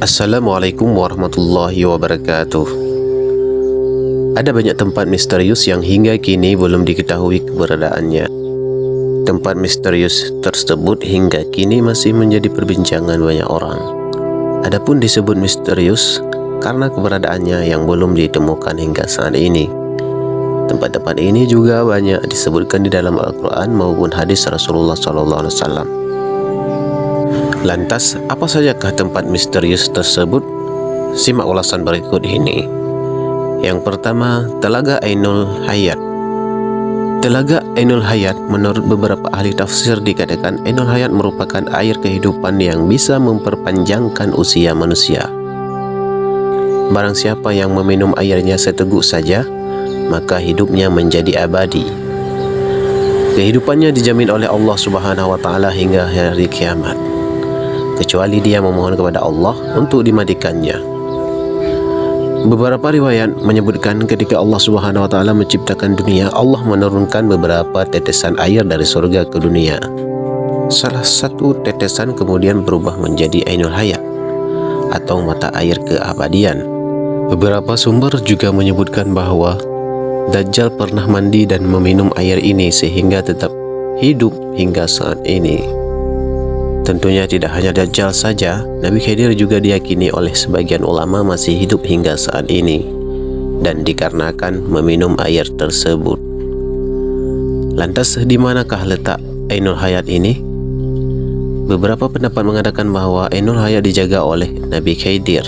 Assalamualaikum warahmatullahi wabarakatuh. Ada banyak tempat misterius yang hingga kini belum diketahui keberadaannya. Tempat misterius tersebut hingga kini masih menjadi perbincangan banyak orang. Adapun disebut misterius karena keberadaannya yang belum ditemukan hingga saat ini. Tempat-tempat ini juga banyak disebutkan di dalam Al-Quran maupun hadis Rasulullah SAW. Lantas, apa sajakah tempat misterius tersebut? Simak ulasan berikut ini. Yang pertama, Telaga Ainul Hayat. Telaga Ainul Hayat menurut beberapa ahli tafsir dikatakan Ainul Hayat merupakan air kehidupan yang bisa memperpanjangkan usia manusia. Barang siapa yang meminum airnya seteguk saja, maka hidupnya menjadi abadi. Kehidupannya dijamin oleh Allah Subhanahu wa Ta'ala hingga hari kiamat, kecuali dia memohon kepada Allah untuk dimandikannya. Beberapa riwayat menyebutkan ketika Allah Subhanahu wa Ta'ala menciptakan dunia, Allah menurunkan beberapa tetesan air dari surga ke dunia. Salah satu tetesan kemudian berubah menjadi Ainul Hayat atau mata air keabadian. Beberapa sumber juga menyebutkan bahwa Dajjal pernah mandi dan meminum air ini sehingga tetap hidup hingga saat ini. Tentunya tidak hanya Dajjal saja, Nabi Khidir juga diyakini oleh sebagian ulama masih hidup hingga saat ini, dan dikarenakan meminum air tersebut. Lantas di manakah letak Ainul Hayat ini? Beberapa pendapat mengatakan bahwa Ainul Hayat dijaga oleh Nabi Khidir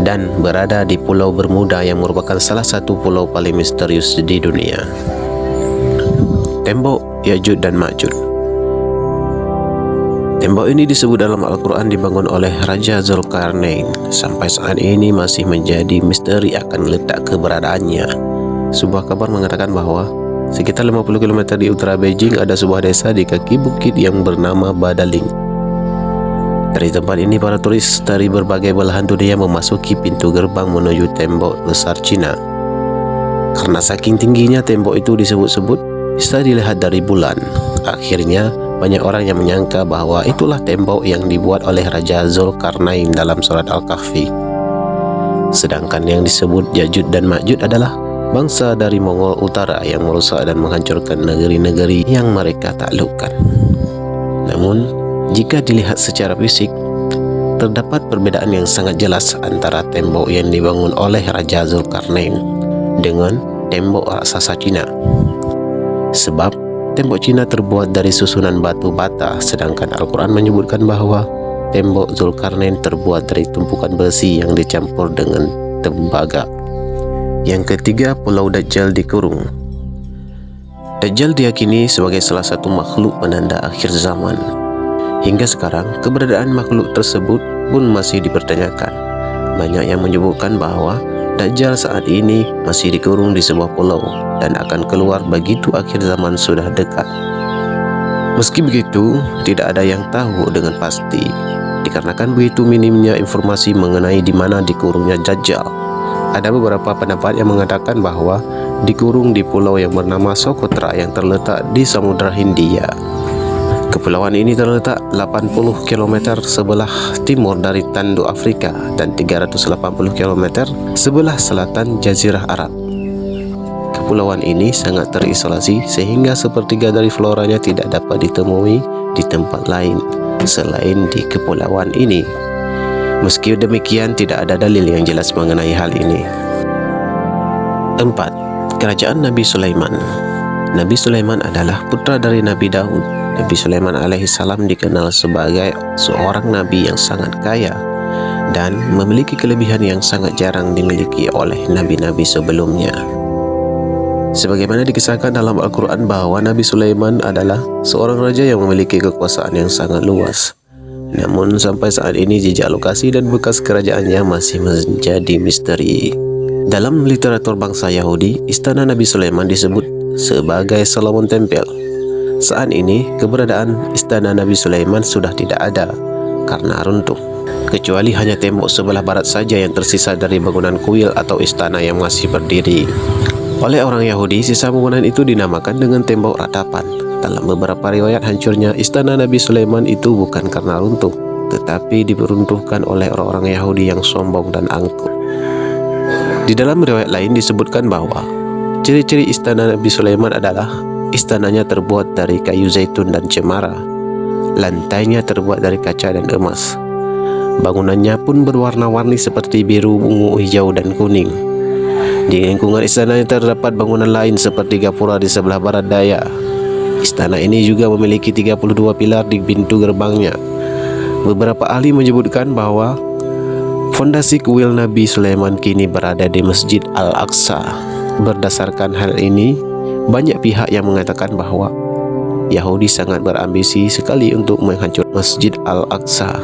dan berada di Pulau Bermuda yang merupakan salah satu pulau paling misterius di dunia. Tembok Ya'juj dan Ma'juj. Tembok ini disebut dalam Al-Quran dibangun oleh Raja Zulkarnain. Sampai saat ini masih menjadi misteri akan letak keberadaannya. Sebuah kabar mengatakan bahwa sekitar 50 km di utara Beijing ada sebuah desa di kaki bukit yang bernama Badaling. Dari tempat ini para turis dari berbagai belahan dunia memasuki pintu gerbang menuju tembok besar Cina. Karena saking tingginya tembok itu disebut-sebut bisa dilihat dari bulan. Akhirnya banyak orang yang menyangka bahwa itulah tembok yang dibuat oleh Raja Zulkarnain dalam surat Al-Kahfi. Sedangkan yang disebut Ya'juj dan Ma'juj adalah bangsa dari Mongol Utara yang merusak dan menghancurkan negeri-negeri yang mereka taklukkan. Namun, jika dilihat secara fisik, terdapat perbedaan yang sangat jelas antara tembok yang dibangun oleh Raja Zulkarnain dengan tembok raksasa Cina. Sebab tembok Cina terbuat dari susunan batu bata, sedangkan Al-Quran menyebutkan bahwa tembok Zulkarnain terbuat dari tumpukan besi yang dicampur dengan tembaga. Yang ketiga, Pulau Dajjal dikurung. Dajjal diyakini sebagai salah satu makhluk penanda akhir zaman. Hingga sekarang, keberadaan makhluk tersebut pun masih dipertanyakan. Banyak yang menyebutkan bahwa Dajjal saat ini masih dikurung di sebuah pulau dan akan keluar begitu akhir zaman sudah dekat. Meski begitu, tidak ada yang tahu dengan pasti, dikarenakan begitu minimnya informasi mengenai di mana dikurungnya Dajjal. Ada beberapa pendapat yang mengatakan bahwa dikurung di pulau yang bernama Socotra yang terletak di Samudra Hindia. Kepulauan ini terletak 80 km sebelah timur dari tanduk Afrika dan 380 km sebelah selatan Jazirah Arab. Kepulauan ini sangat terisolasi sehingga sepertiga dari floranya tidak dapat ditemui di tempat lain selain di kepulauan ini. Meski demikian, tidak ada dalil yang jelas mengenai hal ini. 4. Kerajaan Nabi Sulaiman. Nabi Sulaiman adalah putra dari Nabi Daud. Nabi Sulaiman alaihissalam dikenal sebagai seorang nabi yang sangat kaya dan memiliki kelebihan yang sangat jarang dimiliki oleh nabi-nabi sebelumnya. Sebagaimana dikisahkan dalam Al-Quran bahwa Nabi Sulaiman adalah seorang raja yang memiliki kekuasaan yang sangat luas. Namun sampai saat ini jejak lokasi dan bekas kerajaannya masih menjadi misteri. Dalam literatur bangsa Yahudi, istana Nabi Sulaiman disebut sebagai Solomon Temple. Saat ini, keberadaan istana Nabi Sulaiman sudah tidak ada karena runtuh, kecuali hanya tembok sebelah barat saja yang tersisa dari bangunan kuil atau istana yang masih berdiri. Oleh orang Yahudi, sisa bangunan itu dinamakan dengan tembok ratapan. Dalam beberapa riwayat, hancurnya istana Nabi Sulaiman itu bukan karena runtuh, tetapi diperuntukkan oleh orang-orang Yahudi yang sombong dan angkuh. Di dalam riwayat lain disebutkan bahwa ciri-ciri istana Nabi Sulaiman adalah istananya terbuat dari kayu zaitun dan cemara, lantainya terbuat dari kaca dan emas. Bangunannya pun berwarna-warni seperti biru, ungu, hijau, dan kuning. Di lingkungan istananya terdapat bangunan lain seperti gapura di sebelah barat daya. Istana ini juga memiliki 32 pilar di pintu gerbangnya. Beberapa ahli menyebutkan bahwa fondasi kuil Nabi Sulaiman kini berada di Masjid Al-Aqsa. Berdasarkan hal ini, banyak pihak yang mengatakan bahwa Yahudi sangat berambisi sekali untuk menghancurkan Masjid Al-Aqsa,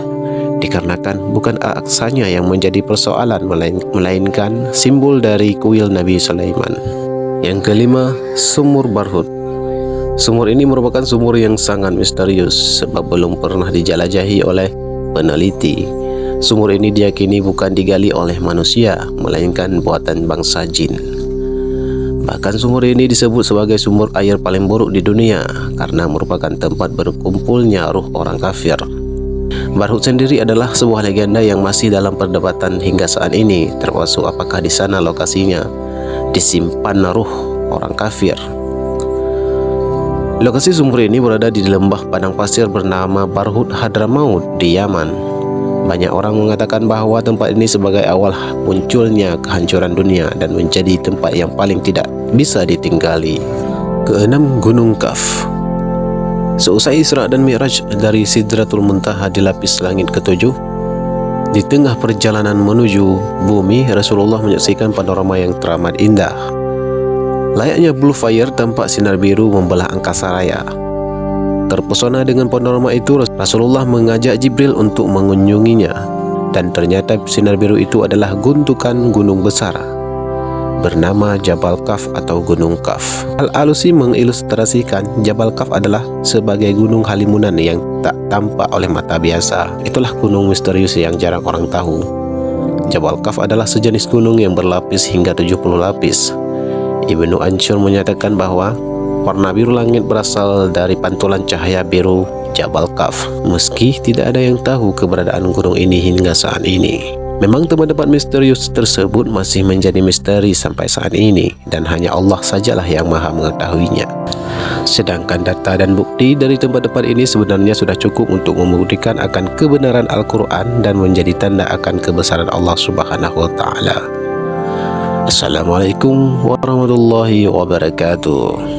dikarenakan bukan Al-Aqsanya yang menjadi persoalan, melainkan simbol dari kuil Nabi Sulaiman. Yang kelima, Sumur Barhut. Sumur ini merupakan sumur yang sangat misterius sebab belum pernah dijelajahi oleh peneliti. Sumur ini diyakini bukan digali oleh manusia, melainkan buatan bangsa jin. Bahkan sumur ini disebut sebagai sumur air paling buruk di dunia karena merupakan tempat berkumpulnya ruh orang kafir. Barhut sendiri adalah sebuah legenda yang masih dalam perdebatan hingga saat ini, termasuk apakah di sana lokasinya disimpan ruh orang kafir. Lokasi sumur ini berada di lembah padang pasir bernama Barhut Hadramaut di Yaman. Banyak orang mengatakan bahwa tempat ini sebagai awal munculnya kehancuran dunia dan menjadi tempat yang paling tidak bisa ditinggali. Keenam, Gunung Kaf. Seusai Isra dan Mi'raj dari Sidratul Muntaha di lapis langit ketujuh, di tengah perjalanan menuju bumi, Rasulullah menyaksikan panorama yang teramat indah. Layaknya blue fire, tampak sinar biru membelah angkasa raya. Terpesona dengan panorama itu, Rasulullah mengajak Jibril untuk mengunjunginya, dan ternyata sinar biru itu adalah guntukan gunung besar bernama Jabal Kaf atau Gunung Kaf. Al-Alusi mengilustrasikan Jabal Kaf adalah sebagai gunung halimunan yang tak tampak oleh mata biasa. Itulah gunung misterius yang jarang orang tahu. Jabal Kaf adalah sejenis gunung yang berlapis hingga 70 lapis. Ibnu Ansyur menyatakan bahwa warna biru langit berasal dari pantulan cahaya biru Jabal Kaf, meski tidak ada yang tahu keberadaan gunung ini hingga saat ini. Memang tempat-tempat misterius tersebut masih menjadi misteri sampai saat ini, dan hanya Allah sajalah yang maha mengetahuinya. Sedangkan data dan bukti dari tempat-tempat ini sebenarnya sudah cukup untuk membuktikan akan kebenaran Al-Quran dan menjadi tanda akan kebesaran Allah Subhanahu wa Ta'ala. Assalamualaikum warahmatullahi wabarakatuh.